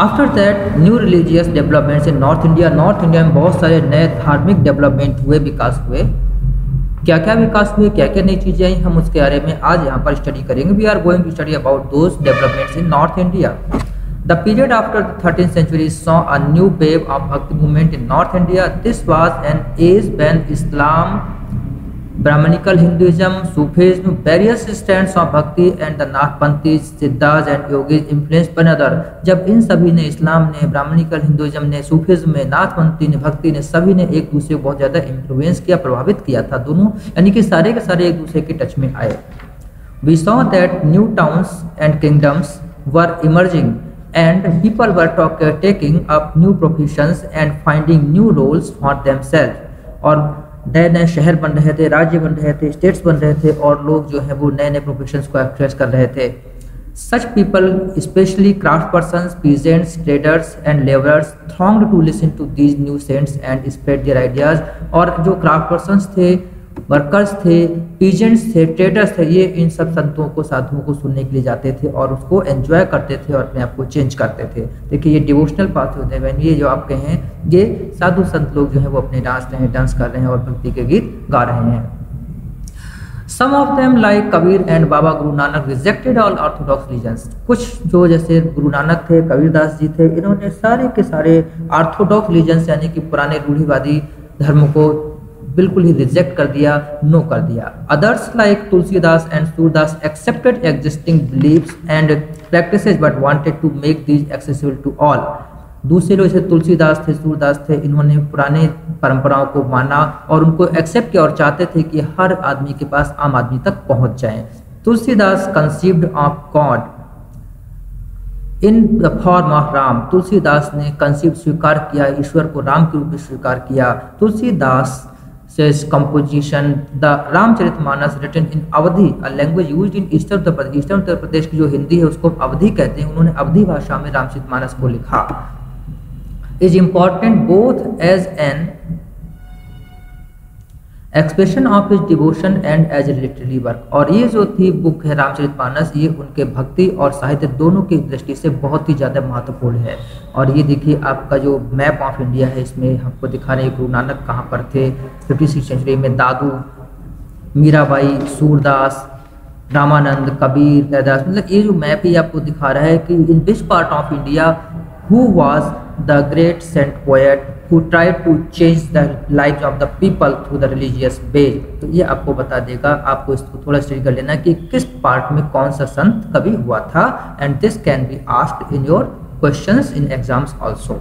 After that new religious developments in North India में बहुत सारे नए धार्मिक डेवलपमेंट हुए, विकास हुए। क्या क्या विकास हुए, क्या क्या नई चीज़ें आई, हम उसके बारे में आज यहाँ पर स्टडी करेंगे। We are going to study about those developments in North India. The period after the 13th century saw a new wave of Bhakti movement in North India. This was an age when Islam, Brahmanical Hinduism, Sufism, various strands of Bhakti and the Nathpanthis, Siddhas and Yogis influenced one another. जब इन सभी ने, इस्लाम ने, Brahminical Hinduism ने, Sufism में, नाथपंथी ने, भक्ति ने, सभी ने एक दूसरे को बहुत ज़्यादा इन्फ्लुएंस किया, प्रभावित किया था। दोनों यानी कि सारे के सारे एक दूसरे के टच में आए। We saw that new towns and kingdoms were emerging and people were taking up new professions and finding new roles for themselves। और नए नए शहर बन रहे थे, राज्य बन रहे थे, स्टेट्स बन रहे थे और लोग जो है वो नए नए प्रोफेशंस को एक्सप्रेस कर रहे थे। Such people, especially craftspersons, peasants, traders and laborers thronged to listen to these new saints and spread their ideas। और जो क्राफ्ट पर्सनस थे, वर्कर्स थे, पीजेंट्स थे, ट्रेडर्स थे, ये इन सब संतों को, साधुओं को सुनने के लिए जाते थे और उसको एंजॉय करते थे और अपने आप को चेंज करते थे। देखिए ये डिवोशनल पाथ होते हैं, ये जो आपके हैं ये साधु संत लोग जो है वो अपने डांस कर रहे हैं और भक्ति के गीत गा रहे हैं। Some of them like Kabir and Baba Guru Nanak rejected all orthodox religions। कुछ जो जैसे गुरु नानक थे, कबीरदास जी थे, इन्होंने सारे के सारे ऑर्थोडॉक्स रिलीजन्स यानी कि पुराने रूढ़िवादी धर्म को बिल्कुल ही रिजेक्ट कर दिया, नो कर दिया। Others like Tulsidas and Surdas accepted existing beliefs and practices but wanted to make these accessible to all. दूसरे लोग जैसे तुलसीदास थे, सूरदास थे, इन्होंने पुराने परंपराओं को माना और उनको एक्सेप्ट किया और चाहते थे कि हर आदमी के पास, आम आदमी तक पहुंच जाए। Tulsidas conceived of God in the form of Ram. Tulsidas ने कंसीव स्वीकार किया, ईश्वर को राम के रूप में स्वीकार किया। Tulsidas says composition the Ramcharitmanas written in Awadhi, a language used in eastern Uttar Pradesh. Eastern Uttar Pradesh की जो हिंदी है उसको अवधी कहते हैं। उन्होंने अवधी भाषा में रामचरितमानस को लिखा। is important both as an expression of his devotion and as a literary work. और ये जो थी बुक है रामचरितमानस, ये उनके भक्ति और साहित्य दोनों की दृष्टि से बहुत ही ज़्यादा महत्वपूर्ण है। और ये देखिए आपका जो मैप ऑफ इंडिया है, इसमें हमको दिखा रहे हैं गुरु नानक कहाँ पर थे 15वीं सेंचुरी में, दादू, मीराबाई, सूरदास, रामानंद, कबीर, रैदास, मतलब ये जो मैप ही आपको दिखा रहा है कि in this part of India who was the great saint poet who tried to change the lives of the people through the religious way। तो ये आपको बता देगा, आपको इसको थोड़ा स्टडी कर लेना कि किस पार्ट में कौन सा संत कभी हुआ था। And this can be asked in your questions in exams also.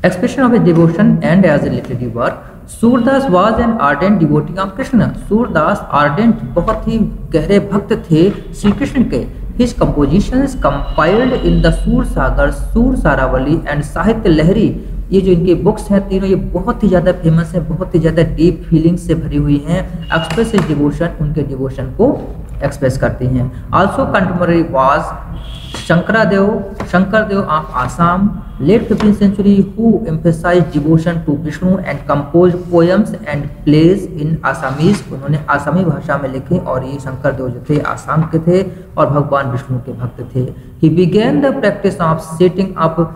Expression of devotion and as a literary work. Surdas was an ardent devotee of Krishna. Surdas ardent, बहुत ही गहरे भक्त थे श्री कृष्ण के। His compositions compiled in the सूर सागर, सूर सारावली एंड साहित्य लहरी, ये जो इनके बुक्स हैं तीनों, ये बहुत ही ज़्यादा फेमस है, बहुत ही ज़्यादा डीप फीलिंग्स से भरी हुई हैं। एक्सप्रेस हिज डिवोशन, उनके डिवोशन को एक्सप्रेस करती हैं। Also contemporary was Shankardev of Assam, late 15th century, who emphasized devotion to Vishnu and composed poems and plays in Assamese। उन्होंने आसामी भाषा में लिखे और ये शंकरदेव जो थे आसाम के थे और भगवान विष्णु के भक्त थे। He began the practice of setting up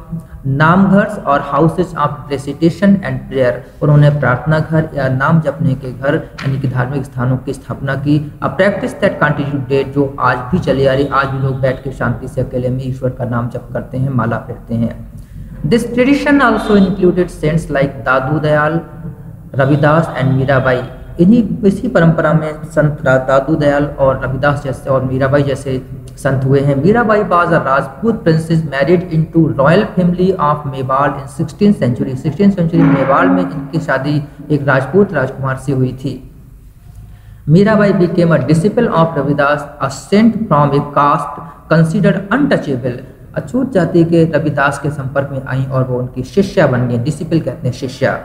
namghar और houses of recitation and prayer. उन्होंने प्रार्थना घर या नाम जपने के घर यानी कि धार्मिक स्थानों की स्थापना की। A practice that continue date, जो आज भी चली आ रही, आज भी लोग बैठ के शांति से अकेले में ईश्वर का नाम जप करते हैं, माला फेरते हैं। This tradition also included saints like Dadu Dayal, Ravidas and Mirabai. इसी परंपरा में संत दादू दयाल और रविदास जैसे और मीराबाई जैसे संत हुए हैं। Mirabai was a Rajput princess married into royal family of Mewar in 16th century। 16th century Mewar में इनकी शादी एक राजपूत राजकुमार से हुई थी। Mirabai became a disciple of Ravidas, a saint from a caste considered untouchable। अछूत जाति के रविदास के संपर्क में आई और वो उनकी शिष्या बन गई। डिसिपल कहते हैं शिष्या।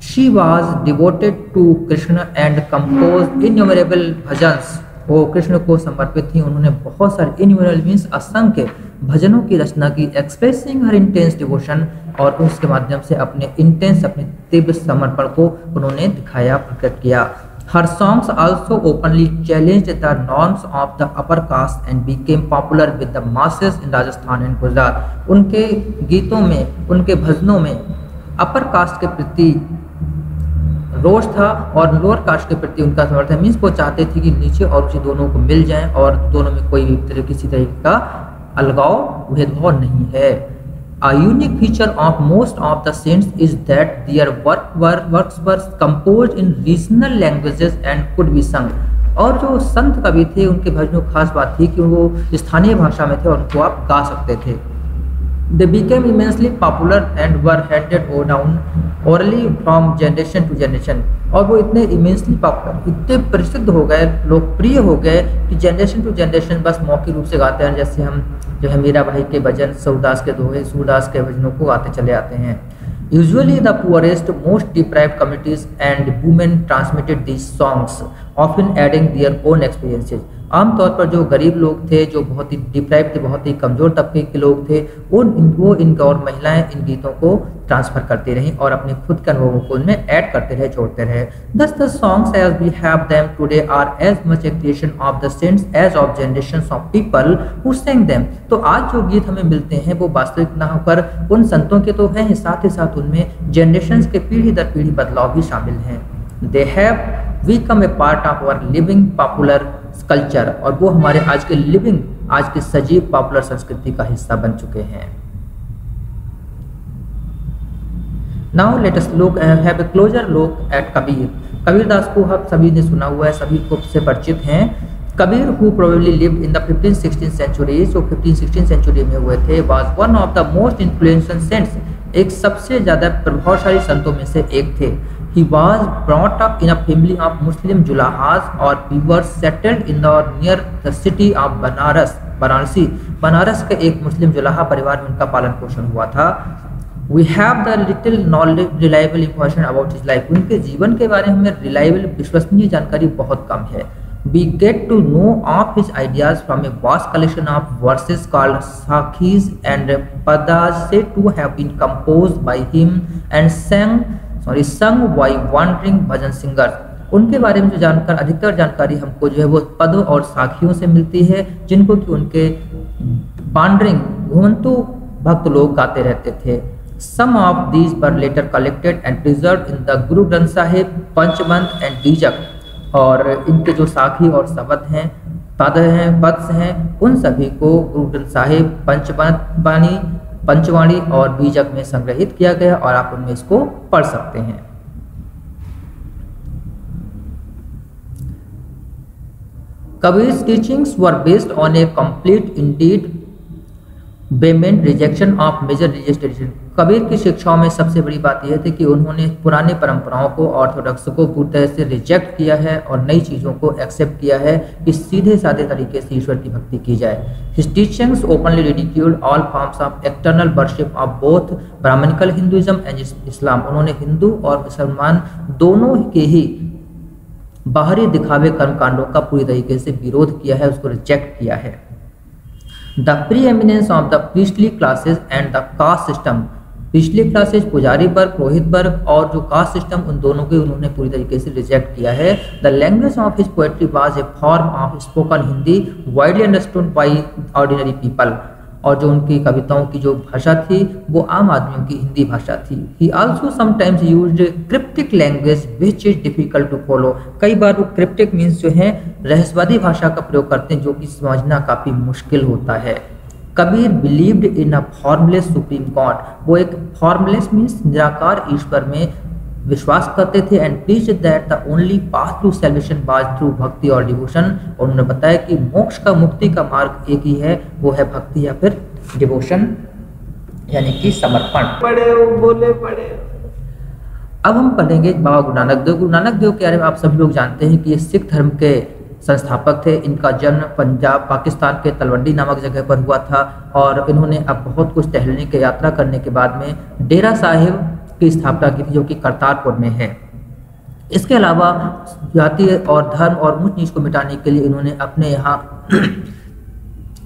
She was devoted to Krishna and composed innumerable bhajans. वो कृष्ण को समर्पित थी, उन्होंने बहुत सारे इन्यूमरेबल मीन्स असंख्य भजनों की रचना की, एक्सप्रेसिंग हर इंटेंस डिवोशन, और उसके माध्यम से अपने इंटेंस, अपने तीव्र समर्पण को उन्होंने दिखाया, प्रकट किया। Her songs also openly challenged the norms of the upper caste and became popular with the masses in Rajasthan and Gujarat। उनके गीतों में, उनके भजनों में अपर कास्ट के प्रति रोष था और लोअर कास्ट के प्रति उनका समर्थन, मीन्स वो चाहते थे कि नीचे और ऊंचे दोनों को मिल जाएं और दोनों में कोई किसी तरह का अलगाव भेदभाव नहीं है। A unique feature of most of the saints is that their works were composed in regional languages and could be sung। और जो संत कवि थे उनके भजनों की खास बात थी कि वो स्थानीय भाषा में थे और उनको आप गा सकते थे। They became immensely popular and were handed down orally from generation to generation। और वो इतने immensely popular, इतने प्रसिद्ध हो गए, लोकप्रिय हो गए कि जनरेशन टू जनरेशन बस मौखिक रूप से गाते हैं। जैसे हम जो है मीरा भाई के भजन, सूरदास के दोहे, सूरदास के भजनों को गाते चले आते हैं। Usually the poorest, most deprived communities and women transmitted these songs, often adding their own experiences। आमतौर पर जो गरीब लोग थे, जो बहुत ही डिप्राइव थे, बहुत ही कमजोर तबके के लोग थे, इनका और महिलाएं इन गीतों को ट्रांसफर करती रहीं और अपने खुद के अनुभवों को उनमें ऐड करते रहे, जोड़ते रहे। Thus the songs as we have them today are as much a creation of the saints as of generations of people who sang them। तो आज जो गीत हमें मिलते हैं वो वास्तविक ना होकर उन संतों के तो हैं, साथ ही साथ उनमें जनरेशंस के पीढ़ी दर पीढ़ी बदलाव भी शामिल हैं। They have become a part of our living popular culture, और वो हमारे आज के लिविंग, आज के सजीव पॉपुलर संस्कृति का हिस्सा बन चुके हैं। Now let us look have A closure look at Kabir. Kabirdas को हम सभी ने सुना हुआ है, सभी को से परिचित हैं। Kabir who probably lived in the 15th-16th century, जो 15th-16th सेंचुरी में हुए थे, was one of the most influential saints, एक सबसे ज्यादा प्रभावशाली संतों में से एक थे। He was brought up in a family of Muslim Julahas or weavers settled in the near the city of Banarasi. Banaras के एक मुस्लिम जुलाहा परिवार में उनका पालन पोषण हुआ था। We have the little knowledge reliable information about his life। उनके जीवन के बारे में हमें रिलायबल विश्वसनीय जानकारी बहुत कम है। We get to know of his ideas from a vast collection of verses called Sakhis and Padas said to have been composed by him and sung by wandering bhajan singers. उनके बारे में जो जानकर अधिकतर जानकारी हमको जो है वो पद और साखियों से मिलती है, जिनको कि उनके वांडरिंग घुमंतु भक्त लोग गाते रहते थे। Some of these were later collected and preserved in the Guru Granth Sahib, पंचमंत and बीजक। और इनके जो साखी और शब्द हैं, पद हैं, पद्स हैं, उन सभी को गुरु ग्रंथ साहिब, पंचवाणी और बीजक में संग्रहित किया गया और आप उनमें इसको पढ़ सकते हैं। Kabir's teachings were based on a complete, indeed vehement rejection of major religious tradition। Kabir की शिक्षाओं में सबसे बड़ी बात यह थी कि उन्होंने पुराने परंपराओं को, ऑर्थोडॉक्स को पूरी तरह से रिजेक्ट किया है और नई चीज़ों को एक्सेप्ट किया है कि सीधे साधे तरीके से ईश्वर की भक्ति की जाए। His teachings openly ridiculed all forms of external worship of both Brahmanical Hinduism and Islam। उन्होंने हिंदू और मुसलमान दोनों के ही बाहरी दिखावे कर्मकांडों का पूरी तरीके से विरोध किया है, उसको रिजेक्ट किया है। The preeminence of the priestly classes and the caste system, पिछली क्लासेज पुजारी वर्ग, पुरोहित वर्ग और जो कास्ट सिस्टम, उन दोनों को उन्होंने पूरी तरीके से रिजेक्ट किया है। The language of his poetry was a form of spoken Hindi widely understood by ordinary people. और जो उनकी कविताओं की जो भाषा थी वो आम आदमियों की हिंदी भाषा थी। He also sometimes used cryptic language which is difficult to follow. कई बार वो क्रिप्टिक मीन्स जो है रहस्यवादी भाषा का प्रयोग करते हैं, जो कि समझना काफ़ी मुश्किल होता है। Kabir believed in a formless supreme God. वो एक फॉर्मलेस मीन्स निराकार ईश्वर में विश्वास करते थे and preached that the only path to salvation was through bhakti और डिवोशन। और उन्होंने बताया कि मोक्ष का, मुक्ति का मार्ग एक ही है, वो है भक्ति या फिर डिवोशन यानी कि समर्पण। पढ़े। अब हम पढ़ेंगे बाबा गुरु नानक देव। गुरु नानक देव के बारे में आप सभी लोग जानते हैं कि ये सिख धर्म के संस्थापक थे। इनका जन्म पंजाब पाकिस्तान के तलवंडी नामक जगह पर हुआ था और इन्होंने अब बहुत कुछ टहलने की यात्रा करने के बाद में डेरा साहिब की स्थापना की थी, जो कि करतारपुर में है। इसके अलावा जाति और धर्म और ऊंच नीच को मिटाने के लिए इन्होंने अपने यहाँ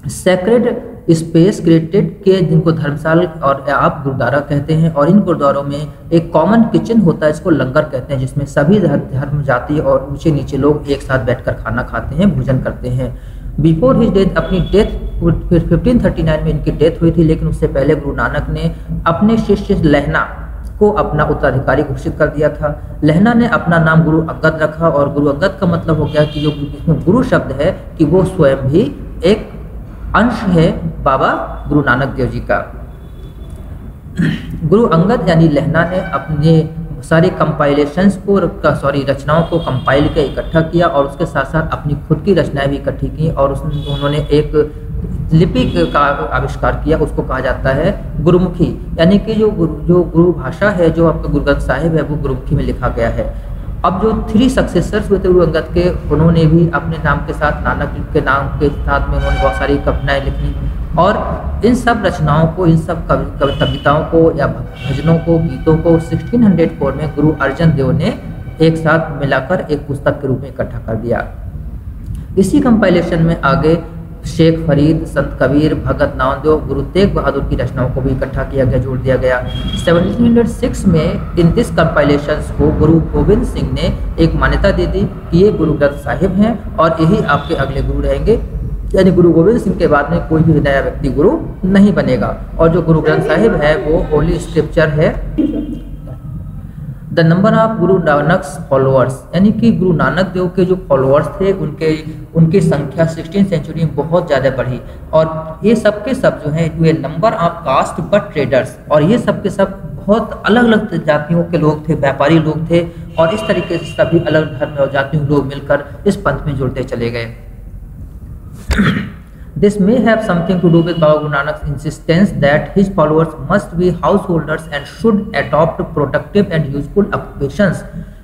सेक्रेड स्पेस क्रिएटेड के जिनको धर्मशाला और आप गुरुद्वारा कहते हैं, और इन गुरुद्वारों में एक कॉमन किचन होता है, इसको लंगर कहते हैं, जिसमें सभी धर्म जाति और ऊंचे नीचे लोग एक साथ बैठकर खाना खाते हैं, भोजन करते हैं। बिफोर हिज डेथ, अपनी डेथ 1539 में इनकी डेथ हुई थी, लेकिन उससे पहले गुरु नानक ने अपने शिष्य लहना को अपना उत्तराधिकारी घोषित कर दिया था। लहना ने अपना नाम गुरु अंगद रखा, और गुरु अंगद का मतलब हो गया कि जो इसमें गुरु शब्द है कि वो स्वयं भी एक अंश है बाबा गुरु नानक देव जी का। गुरु अंगद यानी लहना ने अपने सारे कंपाइलेशंस को रचनाओं को कंपाइल के इकट्ठा किया, और उसके साथ साथ अपनी खुद की रचनाएं भी इकट्ठी की, और उन्होंने एक लिपि का आविष्कार किया, उसको कहा जाता है गुरुमुखी, यानी कि जो गुरु भाषा है, जो आपका गुरु ग्रंथ साहिब है, वो गुरुमुखी में लिखा गया है। अब जो 3 सक्सेसर्स हुए थे गुरु अंगद के, उन्होंने भी अपने नाम के साथ, नानक के नाम के साथ में उन्होंने बहुत सारी कविताएं लिखी, और इन सब रचनाओं को, इन सब कविताओं को या भजनों को, गीतों को 1604 में गुरु अर्जन देव ने एक साथ मिलाकर एक पुस्तक के रूप में इकट्ठा कर दिया। इसी कंपाइलेशन में आगे शेख फरीद, संत कबीर, भगत नामदेव, गुरु तेग बहादुर की रचनाओं को भी इकट्ठा किया गया, जोड़ दिया गया। 1706 में इन दिस कंपाइलेशंस को गुरु गोविंद सिंह ने एक मान्यता दे दी कि ये गुरु ग्रंथ साहिब हैं और यही आपके अगले गुरु रहेंगे, यानी गुरु गोविंद सिंह के बाद में कोई भी नया व्यक्ति गुरु नहीं बनेगा। और जो गुरु ग्रंथ साहिब है वो होली स्क्रिप्चर है। The number of Guru Nanak followers, यानी कि गुरु नानक देव के जो फॉलोअर्स थे उनकी संख्या 16th सेंचुरी में बहुत ज़्यादा बढ़ी, और ये सब के सब जो है ये number of caste but traders, और ये सब के सब बहुत अलग अलग जातियों के लोग थे, व्यापारी लोग थे, और इस तरीके से सभी अलग धर्म और जातियों लोग मिलकर इस पंथ में जुड़ते चले गए। This may have something to do with Baba Guru Nanak's insistence that his followers must be householders and should adopt productive and useful occupations.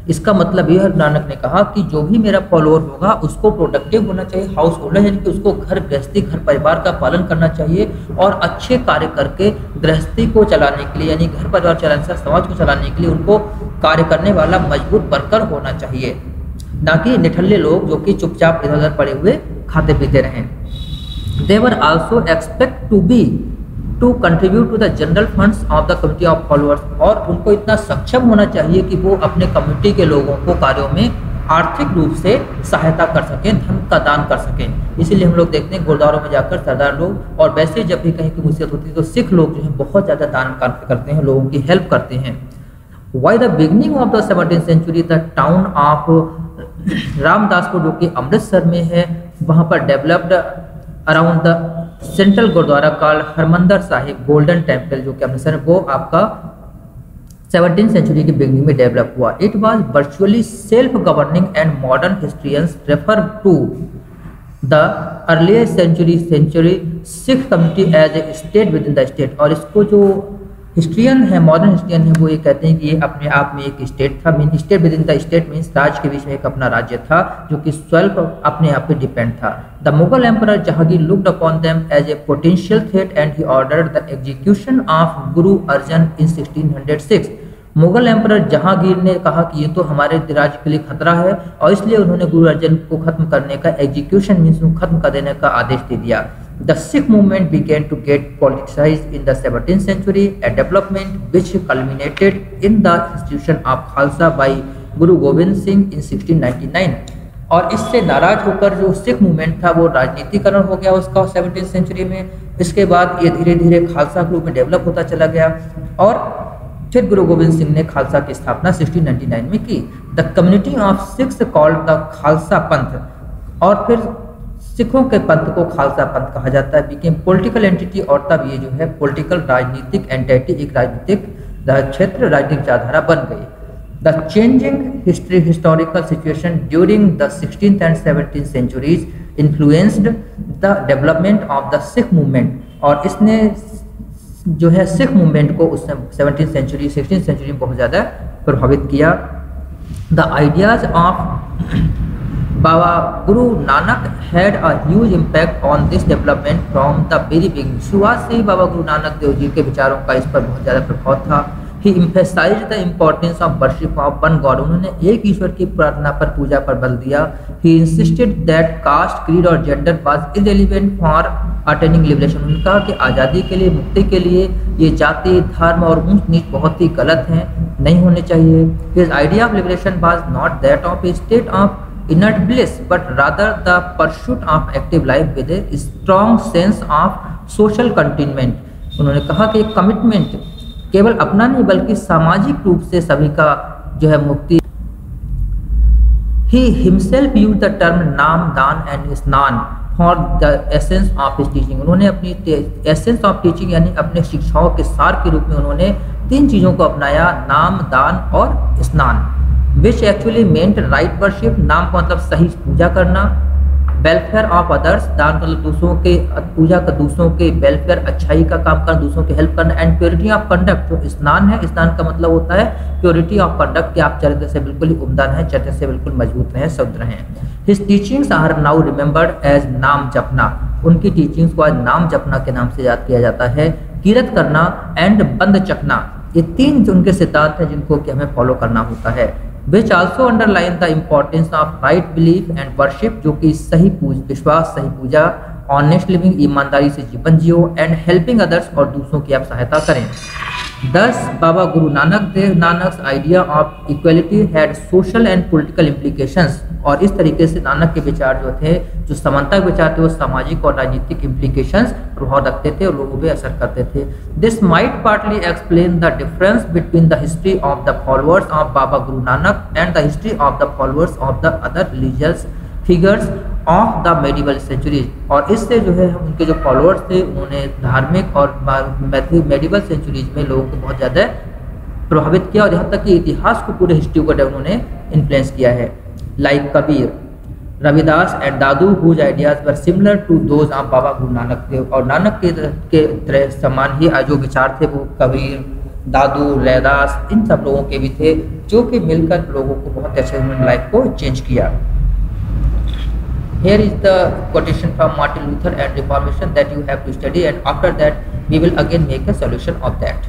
इसका मतलब यह नानक ने कहा कि जो भी मेरा फॉलोअर होगा उसको प्रोडक्टिव होना चाहिए, हाउस होल्डर यानी कि उसको घर गृहस्थी, घर परिवार का पालन करना चाहिए, और अच्छे कार्य करके गृहस्थी को चलाने के लिए, यानी घर परिवार चलाने से समाज को चलाने के लिए उनको कार्य करने वाला मजबूत वर्कर होना चाहिए, ना कि निठल्ले लोग जो कि चुपचाप इधर उधर पड़े हुए खाते पीते रहें। They were also expect to contribute to the general funds of the community of followers, और उनको इतना सक्षम होना चाहिए कि वो अपने कम्युनिटी के लोगों को कार्यों में आर्थिक रूप से सहायता कर सकें, धन का दान कर सकें। इसीलिए हम लोग देखते हैं गुरुद्वारों में जाकर सरदार लोग, और वैसे जब भी कहीं की मुसीबत होती है तो सिख लोग जो है बहुत ज़्यादा दान करते हैं, लोगों की हेल्प करते हैं। By the beginning of the 17th century, the town of Ramdaspur जो कि अमृतसर में है, वहाँ पर developed around the central gurdwara called Harmandar Sahib Golden Temple, जो कि अमृतसर वो आपका 17th सेंचुरी की बिगनिंग में डेवलप हुआ। It was virtually self governing and modern historians refer to the earlier century Sikh community as a state within the state, और इसको जो हिस्ट्रियन है, मॉडर्न हिस्ट्रियन है, वो ये कहते हैं कि ये अपने आप में एक स्टेट था। Mean state within the state means राज्य के बीच में एक अपना राज्य था जो कि स्वल्प अपने आप पे डिपेंड था। The Mughal emperor Jahangir looked upon them as a potential threat and he ordered the execution of Guru Arjan in 1606। Mughal emperor Jahangir ने कहा कि ये तो हमारे राज्य के लिए खतरा है, और इसलिए उन्होंने गुरु अर्जन को खत्म करने का, एग्जीक्यूशन मीन्स खत्म कर देने का आदेश दे दिया। The Sikh movement began to get politicized in the 17th century, a development which culminated in the institution of Khalsa by Guru Gobind Singh in 1699। और इससे नाराज होकर जो सिख मूवमेंट था वो राजनीतिकरण हो गया उसका 17th सेंचुरी में। इसके बाद ये धीरे धीरे खालसा के रूप में डेवलप होता चला गया, और फिर गुरु गोविंद सिंह ने खालसा की स्थापना 1699 में की। The community of Sikhs called the Khalsa पंथ, और फिर सिखों के पंथ को खालसा पंथ कहा जाता है। बिकेम पॉलिटिकल एंटिटी, और तब ये जो है पॉलिटिकल राजनीतिक एंटिटी, एक राजनीतिक क्षेत्र, राजनीतिक विचारधारा बन गई। The changing historical situation during the 16th and 17th centuries influenced the development of the Sikh movement, और इसने जो है सिख मूवमेंट को उस 17th सेंचुरी 16th सेंचुरी में बहुत ज़्यादा प्रभावित किया। The ideas of Baba Guru Nanak had a huge impact on this development from the very beginning। शुरुआत से ही बाबा गुरु नानक देव जी के विचारों का इस पर बहुत ज़्यादा प्रभाव था। ही emphasized the importance of worship of one God, उन्होंने एक ईश्वर की प्रार्थना पर, पूजा पर बल दिया। He insisted that caste, creed और gender was irrelevant for attaining liberation, उन्होंने कहा कि आज़ादी के लिए, मुक्ति के लिए ये जाति, धर्म और ऊंच नीच बहुत ही गलत हैं, नहीं होने चाहिए। His idea of liberation was not that of a state of inert bliss, but rather the pursuit of active life with a strong sense of social contentment। उन्होंने कहा कि कमिटमेंट केवल अपना नहीं बल्कि सामाजिक रूप से सभी का जो है मुक्ति। He himself used the term नाम, दान एंड स्नान for the essence of his teaching, उन्होंने अपनी essence of teaching यानी अपने शिक्षाओं के सार के रूप में उन्होंने 3 चीज़ों को अपनाया, नाम, दान और स्नान। which actually meant right worship, नाम का मतलब सही पूजा करना, वेलफेयर ऑफ अदर्स, दान मतलब दूसरों के पूजा का, दूसरों के वेलफेयर, अच्छाई का काम करना, दूसरों की हेल्प करना, एंड प्योरिटी ऑफ कंडक्ट। जो स्नान है, स्नान का मतलब होता है प्योरिटी ऑफ कंडक्ट, कि आप चरित्र से बिल्कुल ही उम्दा रहें, चरित्र से बिल्कुल मजबूत रहें, शुद्ध रहें। His teachings are now remembered as naam japna, उनकी टीचिंग्स को आज नाम जपना के नाम से याद किया जाता है। कीरत करना एंड बंद चखना, ये 3 जो उनके सिद्धांत हैं जिनको कि हमें फॉलो करना होता है। which also underline the importance of right belief and worship, जो कि सही विश्वास, सही पूजा, ऑनेस्ट लिविंग, ईमानदारी से जीवन जियो, एंड हेल्पिंग अदर्स, और दूसरों की आप सहायता करें। Thus, Baba Guru Nanak Dev Nanak's idea of equality had social and political implications, और इस तरीके से नानक के विचार जो थे, जो समानता के विचार थे, वो सामाजिक और राजनीतिक इम्प्लीकेशंस प्रभाव रखते थे और लोगों पे असर करते थे। This might partly explain the difference between the history of the followers of Baba Guru Nanak and the history of the followers of the other religious figures of the medieval centuries, और इससे जो है उनके जो फॉलोअर्स थे उन्होंने धार्मिक और मेडिवल सेंचुरीज में लोगों को बहुत ज़्यादा प्रभावित किया, और यहाँ तक कि इतिहास को, पूरे हिस्ट्री को उन्होंने इन्फ्लुएंस किया है। Like Kabir, Ravidas and Dadu, whose ideas were similar to those of Baba Guru Nanak देव, और नानक के तरह समान ही जो विचार थे वो कबीर, दादू, रैदास, इन सब लोगों के भी थे, जो कि मिलकर लोगों को बहुत अच्छे ह्यूमन लाइफ को चेंज किया। Here is the quotation from Martin Luther and Reformation that you have to study, and after that we will again make a solution of that.